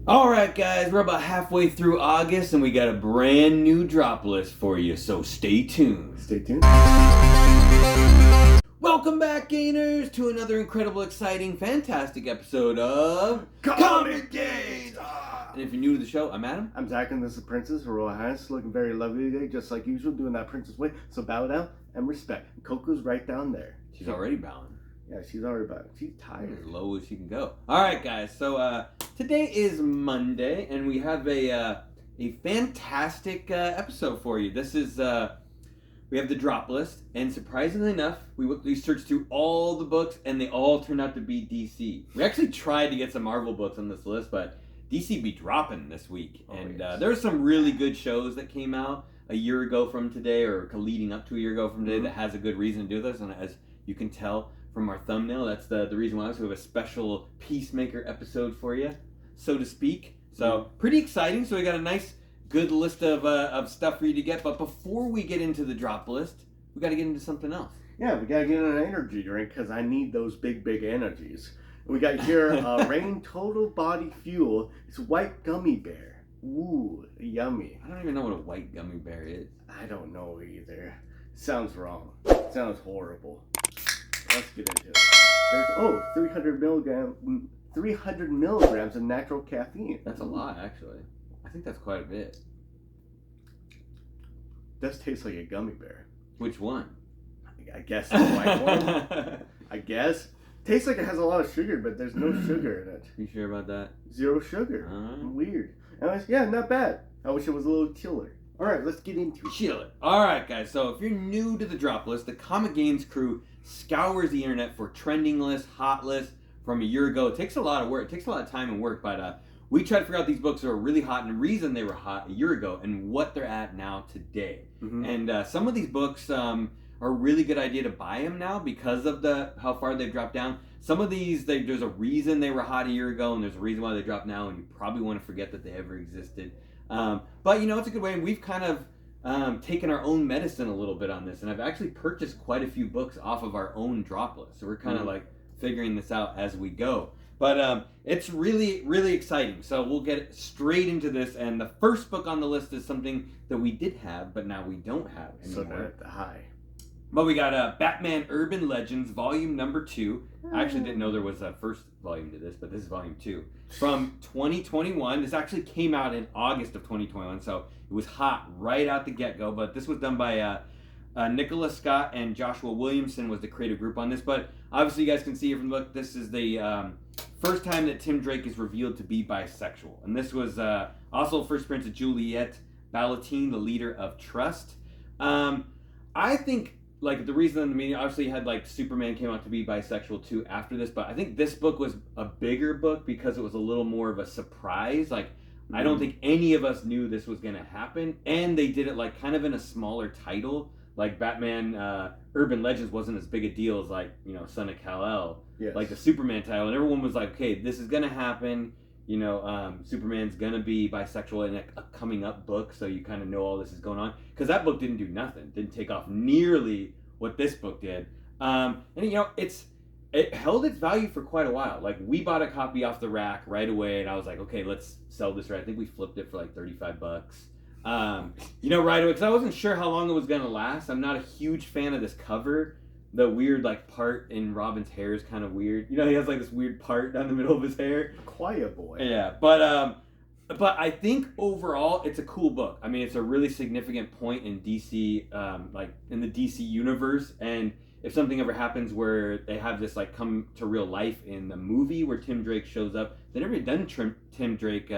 Alright guys, we're about halfway through August and we got a brand new drop list for you, so stay tuned. Stay tuned. Welcome back, Gainers, to another incredible, exciting, fantastic episode of Comic Games! And if you're new to the show, I'm Adam. I'm Zach and this is Princess, her Royal Highness, looking very lovely today, just like usual, doing that princess way. So bow down and respect. Coco's right down there. She's already bowing. Yeah, she's already bowing. She's tired. As low as she can go. Alright guys, so today is Monday and we have a fantastic episode for you. This is... we have the drop list, and surprisingly enough, we searched through all the books, and they all turned out to be DC. We actually tried to get some Marvel books on this list, but DC be dropping this week. And there were some really good shows that came out a year ago from today, or leading up to a year ago from today, that has a good reason to do this. And as you can tell from our thumbnail, that's the reason why. So we have a special Peacemaker episode for you, so to speak. So pretty exciting. So we got a nice... good list of stuff for you to get, but before we get into the drop list, we got to get into something else. Yeah, we got to get an energy drink because I need those big energies. We got here Rain Total Body Fuel. It's white gummy bear. Ooh, yummy. I don't even know what a white gummy bear is. I don't know either. Sounds wrong. Sounds horrible. Let's get into it. There's 300 milligrams of natural caffeine. That's a lot, actually. I think that's quite a bit. Does taste like a gummy bear. Which one? I guess the white one. I guess. Tastes like it has a lot of sugar, but there's no sugar in it. You sure about that? Zero sugar. Weird. Anyways, yeah, not bad. I wish it was a little chiller. Alright, let's get into it. Chill it. Alright, guys. So if you're new to the drop list, the Comic Games crew scours the internet for trending lists, hot lists from a year ago. It takes a lot of work. It takes a lot of time and work, but we tried to figure out these books that were really hot and the reason they were hot a year ago and what they're at now today. And some of these books are a really good idea to buy them now because of how far they've dropped down. Some of these, there's a reason they were hot a year ago and there's a reason why they dropped now, and you probably want to forget that they ever existed. But, it's a good way, and we've kind of taken our own medicine a little bit on this, and I've actually purchased quite a few books off of our own drop list. So we're kind of like figuring this out as we go. But it's really, really exciting. So we'll get straight into this. And the first book on the list is something that we did have, but now we don't have anymore. So at the high. But we got Batman Urban Legends, volume number 2. I actually didn't know there was a first volume to this, but this is volume 2. From 2021. This actually came out in August of 2021. So it was hot right out the get-go. But this was done by... Nicholas Scott and Joshua Williamson was the creative group on this, but obviously you guys can see here from the book, this is the first time that Tim Drake is revealed to be bisexual. And this was also the first appearance of Juliette Ballotine, the leader of Trust. I think, the reason in the media, obviously you had, Superman came out to be bisexual too after this, but I think this book was a bigger book because it was a little more of a surprise. I don't think any of us knew this was going to happen, and they did it, kind of in a smaller title. Batman Urban Legends wasn't as big a deal as Son of Kal-El, the Superman title, and everyone was like, okay, this is gonna happen, Superman's gonna be bisexual in a coming up book, so you kind of know all this is going on, because that book didn't do nothing, didn't take off nearly what this book did, and it held its value for quite a while. We bought a copy off the rack right away, and I was like, okay, let's sell this right. I think we flipped it for $35. Right away, because I wasn't sure how long it was going to last. I'm not a huge fan of this cover. The weird, part in Robin's hair is kind of weird. He has, this weird part down the middle of his hair. Quiet boy. Yeah, but I think overall, it's a cool book. I mean, it's a really significant point in DC, in the DC universe, and if something ever happens where they have this, come to real life in the movie where Tim Drake shows up, they never done Tim Drake,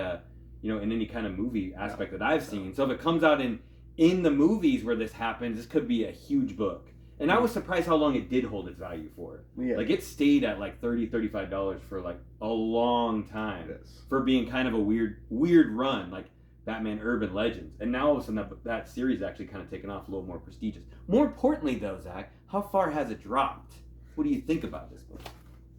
in any kind of movie aspect that I've seen. So if it comes out in the movies where this happens, this could be a huge book. And I was surprised how long it did hold its value for. Yeah. It stayed at $30, $35 for a long time. Yes. For being kind of a weird run, Batman Urban Legends. And now all of a sudden that series actually kind of taken off, a little more prestigious. More importantly though, Zach, how far has it dropped? What do you think about this book?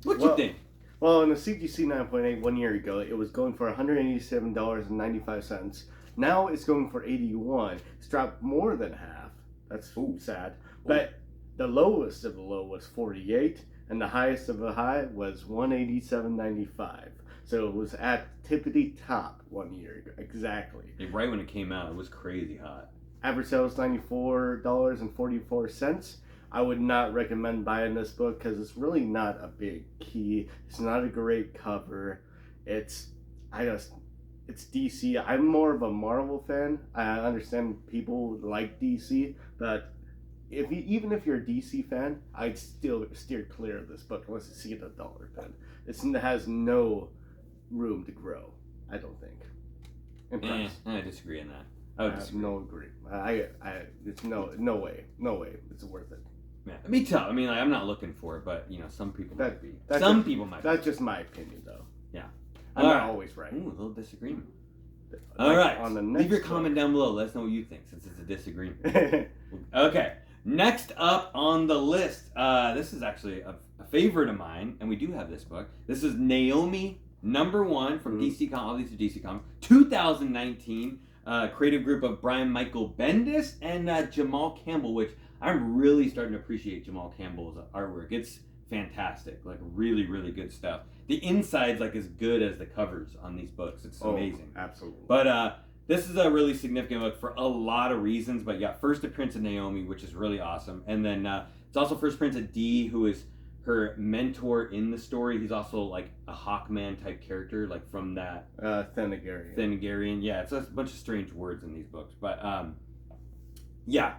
What do you think? Well, in the CGC 9.8 1 year ago, it was going for $187.95. Now it's going for $81. It's dropped more than half. That's sad. But the lowest of the low was $48, and the highest of the high was $187.95. So it was at tippity top 1 year ago. Exactly. Right when it came out, it was crazy hot. Average sales $94.44. I would not recommend buying this book because it's really not a big key. It's not a great cover. It's DC. I'm more of a Marvel fan. I understand people like DC, but even if you're a DC fan, I'd still steer clear of this book unless you see it a dollar pen. It has no room to grow, I don't think. In price. I disagree on that. I would disagree. No agree. It's no way it's worth it. Yeah, me too. I mean, like, I'm not looking for it, but some people might be. That's just my opinion, though. Yeah, I'm not always right. Ooh, a little disagreement. All right. On the next Leave your book. comment down below. Let us know what you think, since it's a disagreement. Okay. Next up on the list, this is actually a favorite of mine, and we do have this book. This is Naomi #1 from DC Comics, obviously DC Comics, 2019. Creative group of Brian Michael Bendis and Jamal Campbell, which I'm really starting to appreciate Jamal Campbell's artwork. It's fantastic, like really, really good stuff. The inside's like as good as the covers on these books. It's amazing. Absolutely. But this is a really significant book for a lot of reasons. But yeah, first appearance of Naomi, which is really awesome, and then it's also first appearance of Dee, who is her mentor in the story. He's also like a Hawkman type character, like from that Thanagarian. Yeah, it's a bunch of strange words in these books, but yeah,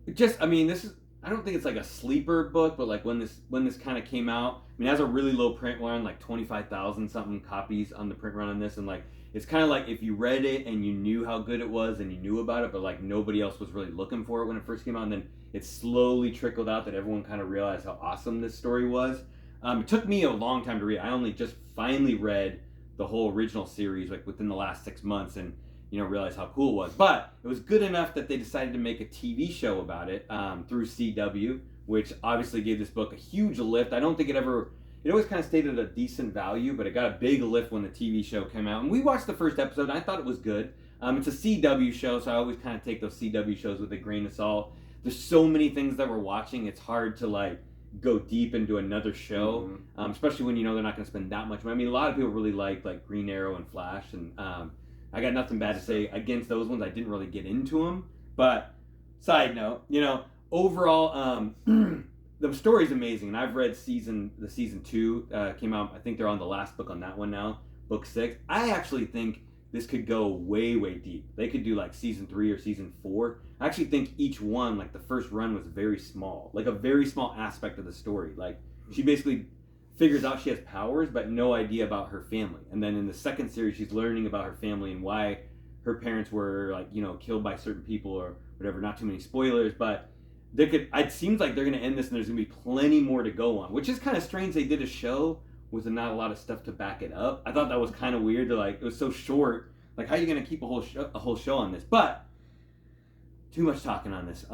this is. I don't think it's like a sleeper book, but like when this kind of came out, I mean, it has a really low print run, like 25,000 something copies on the print run on this, and like it's kind of like if you read it and you knew how good it was and you knew about it, but like nobody else was really looking for it when it first came out, and then it slowly trickled out that everyone kind of realized how awesome this story was. It took me a long time to read. I only just finally read the whole original series like within the last 6 months, and realized how cool it was. But it was good enough that they decided to make a TV show about it through CW, which obviously gave this book a huge lift. I don't think it always kind of stayed at a decent value, but it got a big lift when the TV show came out. And we watched the first episode, and I thought it was good. It's a CW show, so I always kind of take those CW shows with a grain of salt. There's so many things that we're watching, it's hard to like go deep into another show, especially when they're not going to spend that much money. I mean, a lot of people really like Green Arrow and Flash, and I got nothing bad to say against those ones. I didn't really get into them. But side note, overall, the story's amazing. And I've read the season 2 came out. I think they're on the last book on that one now, book 6. I actually think this could go way, way deep. They could do like season 3 or season 4. I actually think each one, like the first run was very small, like a very small aspect of the story. Like she basically figures out she has powers but no idea about her family, and then in the second series she's learning about her family and why her parents were like killed by certain people or whatever. Not too many spoilers, but it seems like they're going to end this and there's going to be plenty more to go on, which is kind of strange. They did a show with not a lot of stuff to back it up. I thought that was kind of weird. It was so short, like how are you going to keep a whole show on this? But too much talking on this.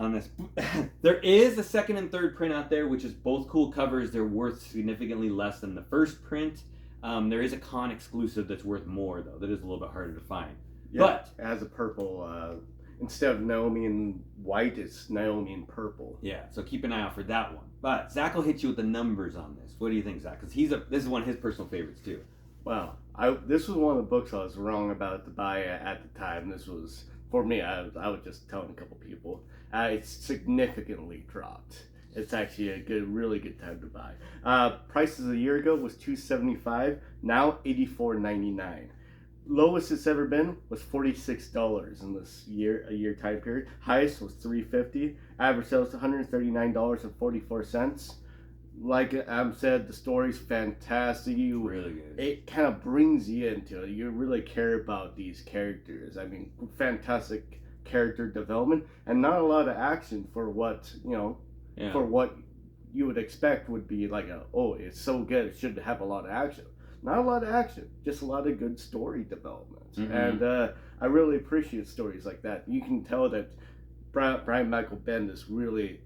There is a second and third print out there, which is both cool covers. They're worth significantly less than the first print. There is a con exclusive that's worth more, though. That is a little bit harder to find. Yeah, but it has a purple. Instead of Naomi in white, it's Naomi in purple. Yeah, so keep an eye out for that one. But Zach will hit you with the numbers on this. What do you think, Zach? Because this is one of his personal favorites, too. Wow. This was one of the books I was wrong about to buy at the time. This was... For me, I was just telling a couple people, it's significantly dropped. It's actually a really good time to buy. Prices a year ago was $275, now $84.99. Lowest it's ever been was $46 in this a year time period. Highest was $350. Average sales $139.44. Like Am said, the story's fantastic. Really good. It kind of brings you into it. You really care about these characters. I mean, fantastic character development and not a lot of action for what for what you would expect would be like it's so good, it should have a lot of action. Not a lot of action, just a lot of good story development. And I really appreciate stories like that. You can tell that Brian Michael Bendis really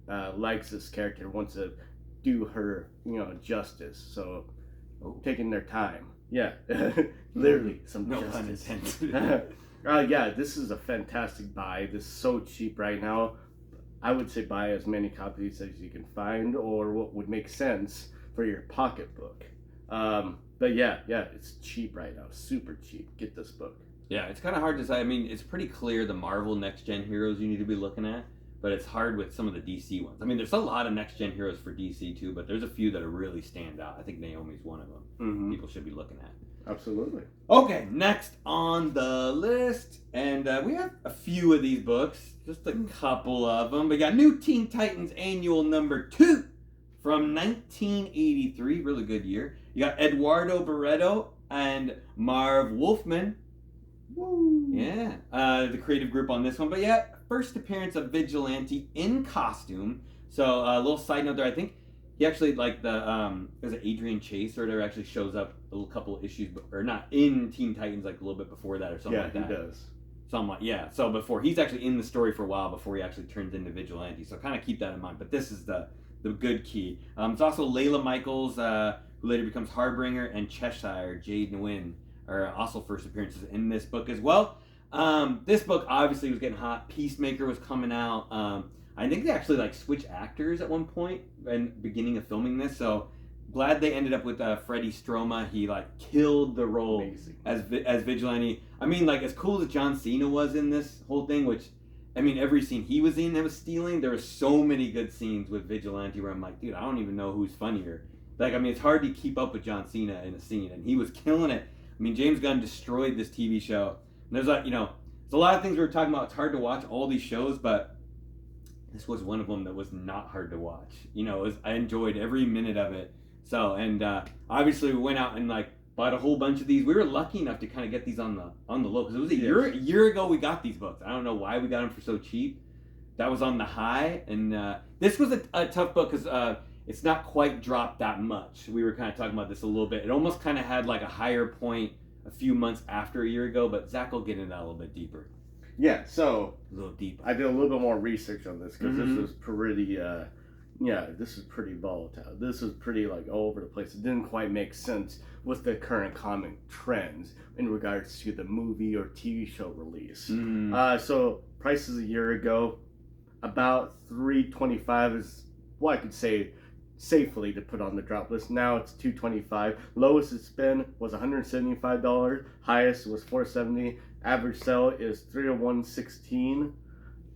likes this character, wants to do her justice, so taking their time. Literally some no justice. pun intended. This is a fantastic buy. This is so cheap right now. I would say buy as many copies as you can find, or what would make sense for your pocketbook. But yeah, it's cheap right now. Super cheap. Get this book. Yeah, it's kind of hard to say. I mean, it's pretty clear the Marvel next-gen heroes you need to be looking at, but it's hard with some of the DC ones. I mean, there's a lot of next-gen heroes for DC too, but there's a few that are really stand out. I think Naomi's one of them. Mm-hmm. People should be looking at. Absolutely. Okay, next on the list, and we have a few of these books, just a couple of them. We got New Teen Titans Annual number 2 from 1983, really good year. You got Eduardo Barreto and Marv Wolfman. Woo. Yeah, the creative group on this one. But yeah, first appearance of Vigilante in costume. So a little side note there, I think he actually, like there's an Adrian Chase or whatever actually shows up a couple of issues, or not in Teen Titans, like a little bit before that or something like that. Yeah, he does. Something like, yeah. So before, he's actually in the story for a while before he actually turns into Vigilante. So kind of keep that in mind. But this is the good key. It's also Layla Michaels, who later becomes Harbinger, and Cheshire, Jade Nguyen, are also first appearances in this book as well. This book obviously was getting hot. Peacemaker was coming out. I think they actually like switched actors at one point in beginning of filming this. So glad they ended up with Freddie Stroma. He like killed the role as Vigilante. I mean, like as cool as John Cena was in this whole thing, which I mean every scene he was in that was stealing. There were so many good scenes with Vigilante where I'm like, dude, I don't even know who's funnier. Like I mean, it's hard to keep up with John Cena in a scene, and he was killing it. I mean, James Gunn destroyed this TV show. And there's like, there's a lot of things we were talking about. It's hard to watch all these shows, but this was one of them that was not hard to watch. I enjoyed every minute of it. So, and obviously we went out and like bought a whole bunch of these. We were lucky enough to kind of get these on the low, because it was a year ago we got these books. I don't know why we got them for so cheap. That was on the high, and this was a tough book because it's not quite dropped that much. We were kind of talking about this a little bit. It almost kind of had like a higher point a few months after a year ago, but Zach will get into that a little bit deeper. Yeah, so A little deeper. I did a little bit more research on this because this was pretty, this is pretty volatile. This was pretty like all over the place. It didn't quite make sense with the current comic trends in regards to the movie or TV show release. So prices a year ago, about $325 is what I could say safely to put on the drop list. Now it's $225. Lowest it's been was $175. Highest was $470. Average sale is $301.16.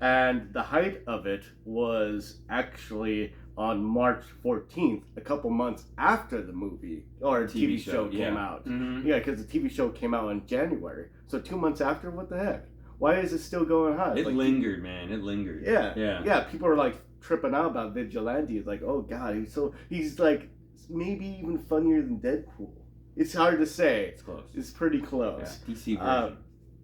And the height of it was actually on March 14th, a couple months after the movie or TV show came out. Yeah, because the TV show came out in January. So 2 months after, what the heck? Why is it still going high? It lingered, man. It lingered. Yeah. People are like tripping out about Vigilante. It's like, oh god, he's like maybe even funnier than Deadpool. It's hard to say. It's close. It's pretty close. Yeah, DC version.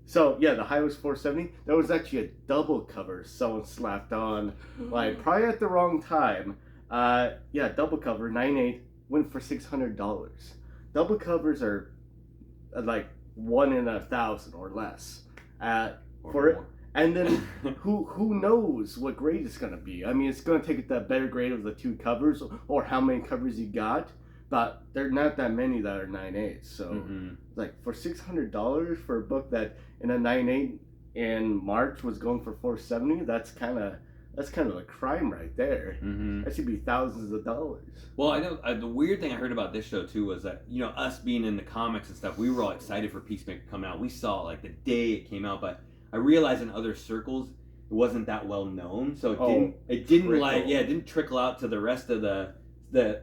So yeah, the high was $470. There was actually a double cover someone slapped on, like probably at the wrong time. Double cover 9.8 went for $600. Double covers are like 1 in 1,000 or less. For it. And then who knows what grade it's gonna be? I mean, it's gonna take the better grade of the 2 covers or how many covers you got. But there are not that many that are 9.8. So like for $600 for a book that in a 9.8 in March was going for $470, that's kind of a crime right there. That should be thousands of dollars. Well, I know the weird thing I heard about this show too was that us being in the comics and stuff, we were all excited for Peacemaker coming out. We saw it like the day it came out, but I realized in other circles it wasn't that well known, so it didn't trickle out to the rest of the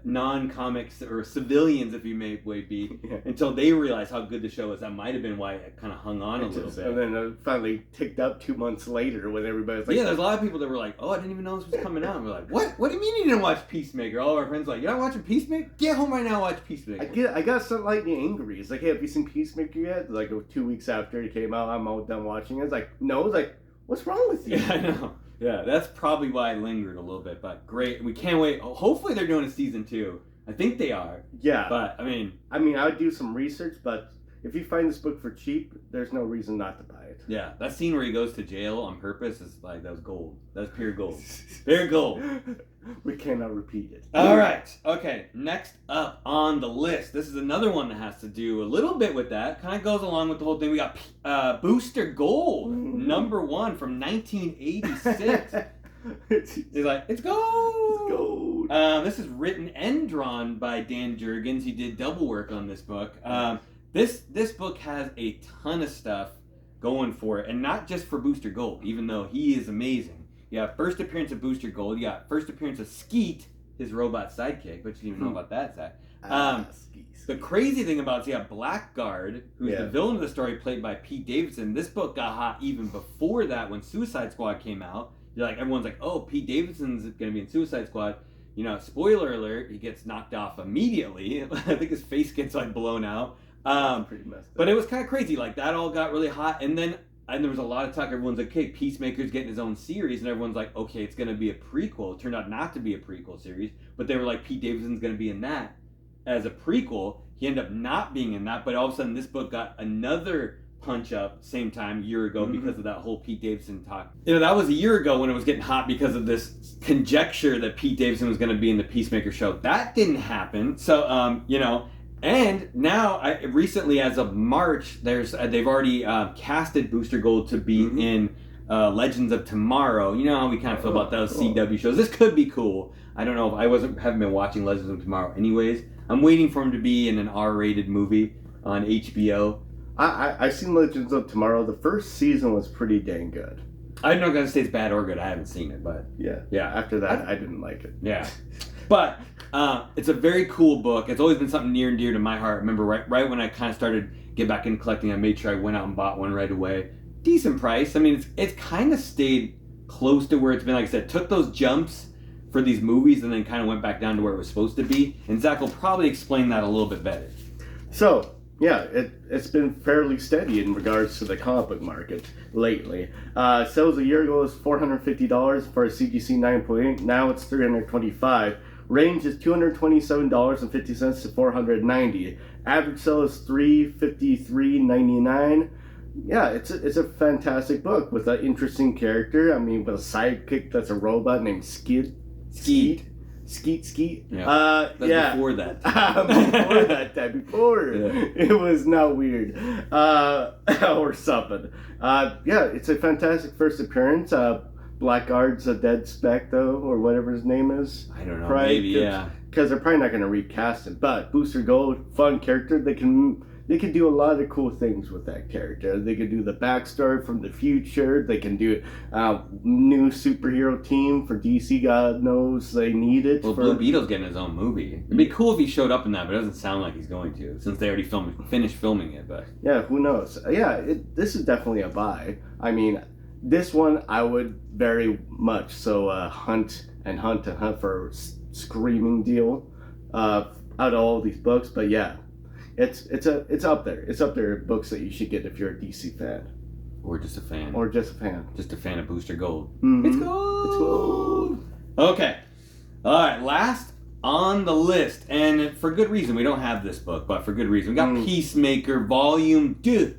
non-comics or civilians, if you may be, until they realized how good the show was. That might have been why it kind of hung on a little bit. And then it finally ticked up 2 months later when everybody's like... Yeah, there's a lot of people that were like, oh, I didn't even know this was coming out. And we're like, what? What do you mean you didn't watch Peacemaker? All of our friends were like, you're not watching Peacemaker? Get home right now and watch Peacemaker. I got slightly angry. It's like, hey, have you seen Peacemaker yet? Like 2 weeks after it came out, I'm all done watching it. It's like, no. It's like, what's wrong with you? Yeah, I know. Yeah, that's probably why I lingered a little bit, but great. We can't wait. Hopefully they're doing a season 2. I think they are. Yeah. But, I mean, I would do some research, but if you find this book for cheap, there's no reason not to buy it. Yeah, that scene where he goes to jail on purpose is like, that was gold. That was pure gold. Pure gold. We cannot repeat it. All right. Okay, next up on the list. This is another one that has to do a little bit with that. Kind of goes along with the whole thing. We got Booster Gold, number 1 from 1986. He's like, it's gold. It's gold. This is written and drawn by Dan Jurgens. He did double work on this book. This book has a ton of stuff going for it, and not just for Booster Gold, even though he is amazing. You have first appearance of Booster Gold. You got first appearance of Skeet, his robot sidekick, but you didn't even know about that, Zach. The crazy thing about it is you have Blackguard, who's the villain of the story, played by Pete Davidson. This book got hot even before that when Suicide Squad came out. Everyone's like, oh, Pete Davidson's going to be in Suicide Squad. Spoiler alert, he gets knocked off immediately. I think his face gets blown out. Pretty messed up. But it was kind of crazy. That all got really hot. And there was a lot of talk. Everyone's like, okay, Peacemaker's getting his own series. And everyone's like, okay, it's going to be a prequel. It turned out not to be a prequel series. But they were like, Pete Davidson's going to be in that as a prequel. He ended up not being in that. But all of a sudden, this book got another punch up same time a year ago because of that whole Pete Davidson talk. That was a year ago when it was getting hot because of this conjecture that Pete Davidson was going to be in the Peacemaker show. That didn't happen. So, and now, recently, as of March, they've already casted Booster Gold to be in Legends of Tomorrow. You know how we kind of feel about those CW shows. This could be cool. I don't know. Haven't been watching Legends of Tomorrow anyways. I'm waiting for him to be in an R-rated movie on HBO. I've seen Legends of Tomorrow. The first season was pretty dang good. I'm not going to say it's bad or good. I haven't seen it, but... Yeah. After that, I didn't like it. Yeah. But it's a very cool book. It's always been something near and dear to my heart. I remember right when I kind of started get back into collecting, I made sure I went out and bought one right away. Decent price. I mean, it's kind of stayed close to where it's been. Like I said, took those jumps for these movies and then kind of went back down to where it was supposed to be. And Zach will probably explain that a little bit better. So... yeah, it's been fairly steady in regards to the comic book market lately. Sales a year ago was $450 for a CGC 9.8. Now it's $325. Range is $227.50 to $490. Average sale is $353.99. Yeah, it's a fantastic book with an interesting character. I mean, with a sidekick that's a robot named Skeet. Yeah. Before that. Before it was not weird. Or something. It's a fantastic first appearance. Blackguard's a dead spec, though, or whatever his name is. I don't know. Maybe, yeah. Because they're probably not going to recast him. But Booster Gold, fun character. They can do a lot of cool things with that character. They can do the backstory from the future. They can do new superhero team for DC. God knows they need it. Well, Blue Beetle's getting his own movie. It'd be cool if he showed up in that, but it doesn't sound like he's going to, since they already finished filming it. But yeah, who knows? Yeah, this is definitely a buy. I mean, this one I would very much so hunt for a screaming deal out of all these books. But yeah. It's up there. It's up there. Books that you should get if you're a DC fan, or just a fan, just a fan of Booster Gold. Mm-hmm. It's gold. Okay, all right. Last on the list, and for good reason. We don't have this book, but for good reason. We got Peacemaker Volume 2,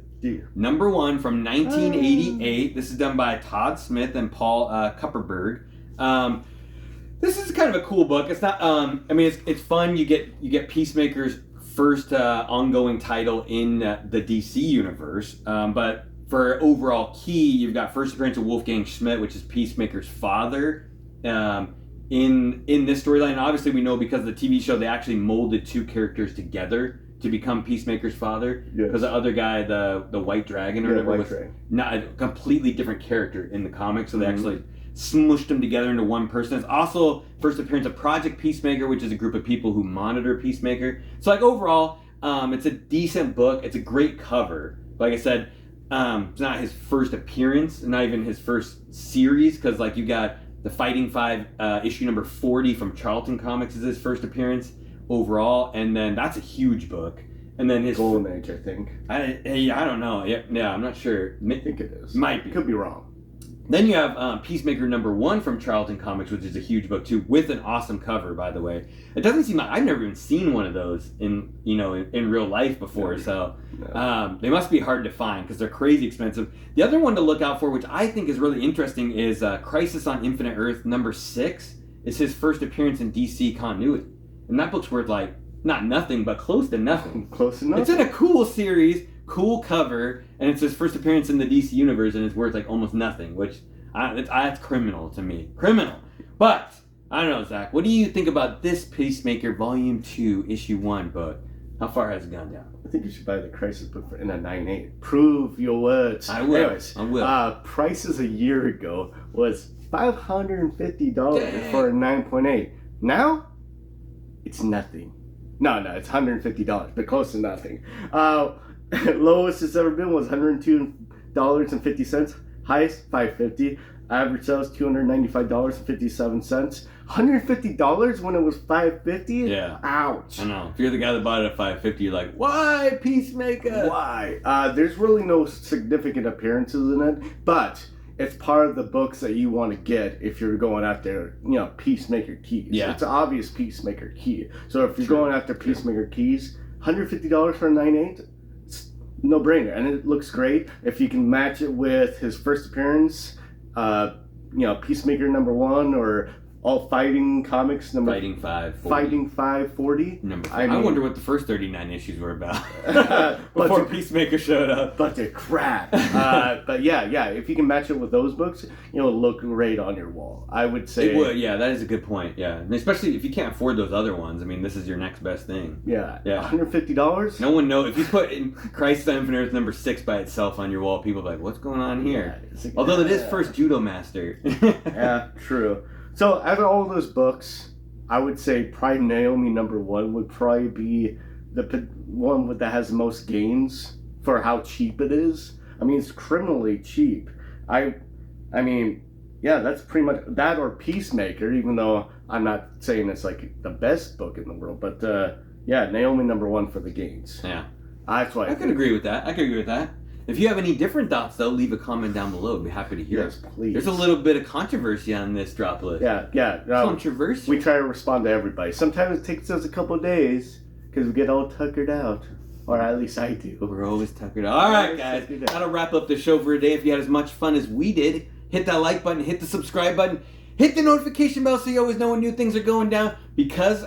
number 1 from 1988. This is done by Todd Smith and Paul Kupperberg. This is kind of a cool book. It's not. It's fun. You get Peacemaker's first ongoing title in the DC universe, but for overall key, you've got first appearance of Wolfgang Schmidt, which is Peacemaker's father, in this storyline. And obviously, we know because of the TV show, they actually molded two characters together to become Peacemaker's father. Because the other guy, the White Dragon, or whatever, was not a completely different character in the comics. So they actually smushed them together into one person. It's also first appearance of Project Peacemaker, which is a group of people who monitor Peacemaker. So overall, it's a decent book. It's a great cover. Like I said, it's not his first appearance, not even his first series, because you got the Fighting Five issue number 40 from Charlton Comics is his first appearance overall, and then that's a huge book. And then his Golden Age, I think. I don't know. Yeah, I'm not sure. I think it is. Might be. Could be wrong. Then you have Peacemaker number 1 from Charlton Comics, which is a huge book too, with an awesome cover, by the way. It doesn't seem like I've never even seen one of those in real life before, so they must be hard to find because they're crazy expensive. The other one to look out for, which I think is really interesting, is Crisis on Infinite Earth number 6. It's his first appearance in DC continuity, and that book's worth not nothing, but close to nothing. Close to nothing. It's in a cool series. Cool cover, and it's his first appearance in the DC universe, and it's worth almost nothing, which that's criminal to me. Criminal. But I don't know, Zach. What do you think about this Peacemaker Volume 2, Issue 1 book? How far has it gone down? I think you should buy the Crisis book in a 9.8. Prove your words. I will. Anyways, I will. Prices a year ago was $550 Dang. for a 9.8. Now, it's nothing. No, it's $150, but close to nothing. Lowest it's ever been was $102.50. Highest, $550. Average sales, $295.57. $150 when it was $550? Yeah. Ouch. I know. If you're the guy that bought it at $550, you're like, why Peacemaker? Why? There's really no significant appearances in it, but it's part of the books that you want to get if you're going after, Peacemaker keys. Yeah. It's an obvious Peacemaker key. So if you're True. going after Peacemaker keys, $150 for a 9.8, it's no brainer, and it looks great. If you can match it with his first appearance, Peacemaker #1 or All Fighting Comics Fighting 540. Fighting 540. Number 5. I I mean- wonder what the first 39 issues were about. But Before to- Peacemaker showed up. But they're crap. But yeah, if you can match it with those books, it'll look great on your wall. I would say. It would, yeah, that is a good point, yeah. And especially if you can't afford those other ones. I mean, this is your next best thing. Yeah. Yeah. $150? No one knows. If you put in Crisis on Infinite Earth #6 by itself on your wall, people are like, what's going on here? Yeah, it's like, Although it is first Judo Master. Yeah, true. So out of all those books, I would say probably Naomi #1 would probably be the one that has the most gains for how cheap it is. I mean, it's criminally cheap. I mean, yeah, that's pretty much that or Peacemaker, even though I'm not saying it's like the best book in the world. But yeah, Naomi #1 for the gains. Yeah. That's why I could agree with that. If you have any different thoughts, though, leave a comment down below. I'd be happy to hear Yes, it. please. There's a little bit of controversy on this drop list. Yeah. Controversy? We try to respond to everybody. Sometimes it takes us a couple of days because we get all tuckered out. Or at least I do. We're always tuckered out. All right, guys. That'll wrap up the show for today. If you had as much fun as we did, hit that like button, hit the subscribe button, hit the notification bell so you always know when new things are going down. Because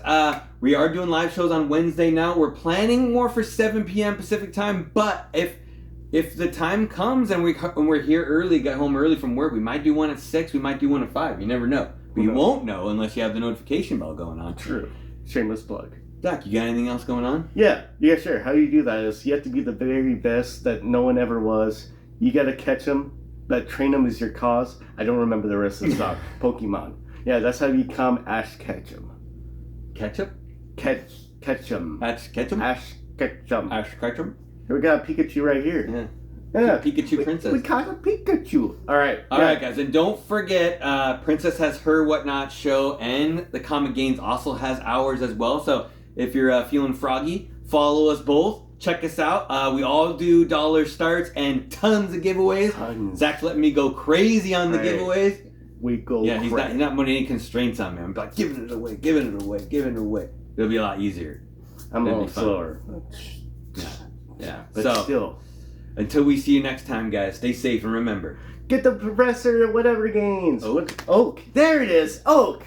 we are doing live shows on Wednesday now. We're planning more for 7 p.m. Pacific time. But if the time comes and we're here early, got home early from work, we might do one at 6, we might do one at 5. You never know. But you won't know unless you have the notification bell going on. True. Shameless plug. Doc, you got anything else going on? Yeah, sure. How you do that is you have to be the very best that no one ever was. You got to catch them, but train them is your cause. I don't remember the rest of the song. Pokemon. Yeah, that's how you become Ash Ketchum. Ketchup? Ketchum. Ash Ketchum? Ash Ketchum. Ash Ketchum? We got a Pikachu right here. Yeah. Yeah. Pikachu Princess. We caught a Pikachu. All right. All right, guys, and don't forget, Princess has her Whatnot show, and the Comic Gains also has ours as well. So if you're feeling froggy, follow us both. Check us out. We all do dollar starts and tons of giveaways. Tons. Zach's letting me go crazy on the Right. giveaways. We go. Yeah, he's crazy. not putting any constraints on me. I'm like, giving it away. It'll be a lot easier. I'm a That'd little be fun. slower. Yeah. But so, still. until we see you next time, guys, stay safe and remember. Get the professor whatever gains. Oak. Oak. There it is. Oak.